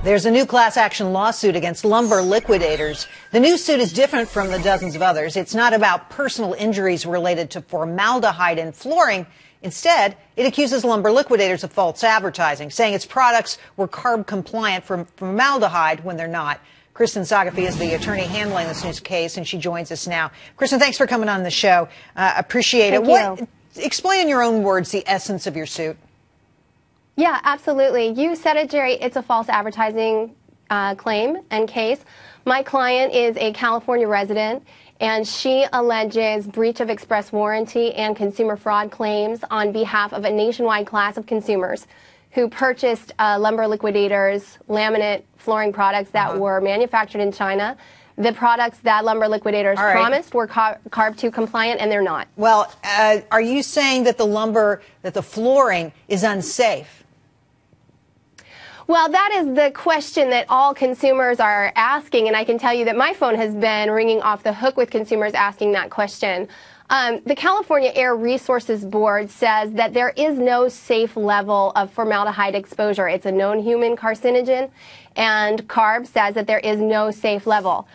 There's a new class action lawsuit against Lumber Liquidators. The new suit is different from the dozens of others. It's not about personal injuries related to formaldehyde in flooring. Instead, it accuses Lumber Liquidators of false advertising, saying its products were carb compliant from formaldehyde when they're not. Kristen Sagafi is the attorney handling this news case, and she joins us now. Kristen, thanks for coming on the show. Appreciate it. Thank you. Explain in your own words the essence of your suit. Yeah, absolutely. You said it, Gerri. It's a false advertising claim and case. My client is a California resident, and she alleges breach of express warranty and consumer fraud claims on behalf of a nationwide class of consumers who purchased Lumber Liquidators laminate flooring products that were manufactured in China. The products that Lumber Liquidators promised were Carb 2 compliant, and they're not. Well, are you saying that the flooring is unsafe? Well, that is the question that all consumers are asking, and I can tell you that my phone has been ringing off the hook with consumers asking that question. The California Air Resources Board says that there is no safe level of formaldehyde exposure. It's a known human carcinogen, and CARB says that there is no safe level.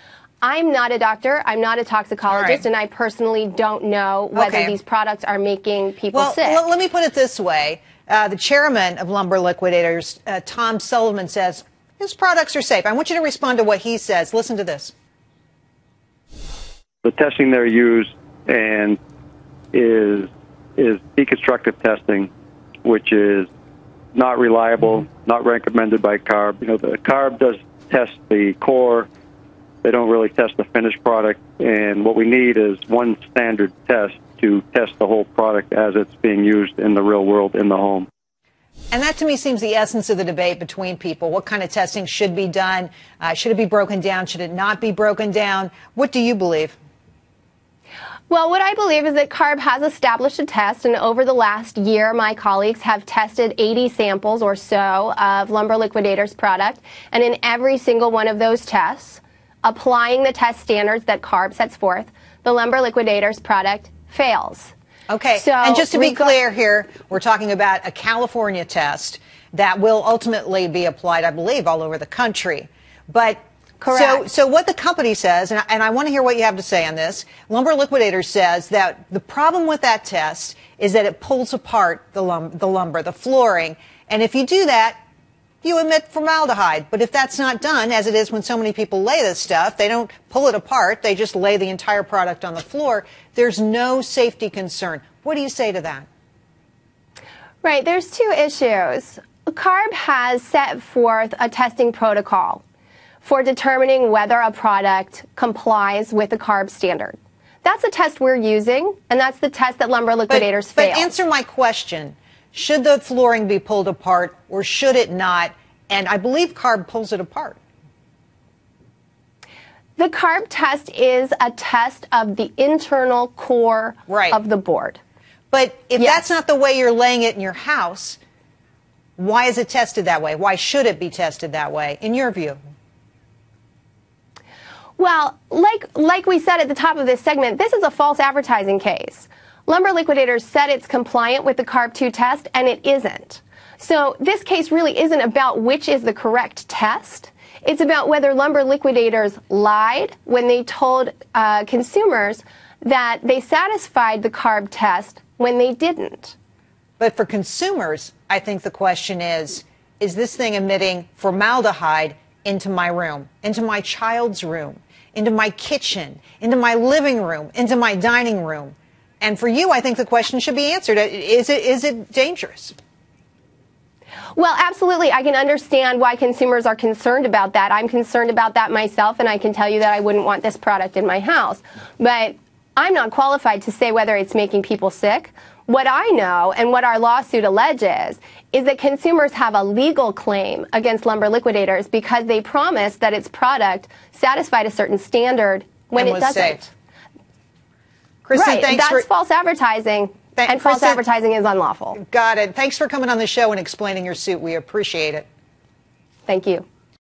I'm not a doctor, I'm not a toxicologist, and I personally don't know whether these products are making people sick. Well, let me put it this way. The chairman of Lumber Liquidators, Tom Sullivan, says his products are safe. I want you to respond to what he says. Listen to this. The testing they're used and is deconstructive testing, which is not reliable, not recommended by CARB. You know, the CARB does test the core. They don't really test the finished product, and what we need is one standard test to test the whole product as it's being used in the real world in the home. And that to me seems the essence of the debate between people. What kind of testing should be done? Should it be broken down? Should it not be broken down? What do you believe? Well, what I believe is that CARB has established a test, and over the last year, my colleagues have tested 80 samples or so of Lumber Liquidators product, and in every single one of those tests, applying the test standards that CARB sets forth, the Lumber Liquidators product fails. Okay, so, and just to be clear here, we're talking about a California test that will ultimately be applied, I believe, all over the country. But correct. So what the company says, and I want to hear what you have to say on this, Lumber Liquidators says that the problem with that test is that it pulls apart the lumber, the flooring, and if you do that, you emit formaldehyde. But if that's not done, as it is when so many people lay this stuff, they don't pull it apart, they just lay the entire product on the floor, there's no safety concern. What do you say to that? Right, there's two issues. CARB has set forth a testing protocol for determining whether a product complies with the CARB standard. That's a test we're using, and that's the test that Lumber Liquidators failed. But answer my question. Should the flooring be pulled apart or should it not? And I believe CARB pulls it apart. The CARB test is a test of the internal core of the board. But if that's not the way you're laying it in your house, why is it tested that way? Why should it be tested that way, in your view? Well, like we said at the top of this segment, this is a false advertising case. Lumber Liquidators said it's compliant with the Carb 2 test, and it isn't. So this case really isn't about which is the correct test. It's about whether Lumber Liquidators lied when they told consumers that they satisfied the Carb test when they didn't. But for consumers, I think the question is this thing emitting formaldehyde into my room, into my child's room, into my kitchen, into my living room, into my dining room? And for you, I think the question should be answered. Is it dangerous? Well, absolutely. I can understand why consumers are concerned about that. I'm concerned about that myself, and I can tell you that I wouldn't want this product in my house. But I'm not qualified to say whether it's making people sick. What I know, and what our lawsuit alleges, is that consumers have a legal claim against Lumber Liquidators because they promised that its product satisfied a certain standard when it doesn't. Safe. Kristen, right, that's false advertising, and false advertising is unlawful. Got it. Thanks for coming on the show and explaining your suit. We appreciate it. Thank you.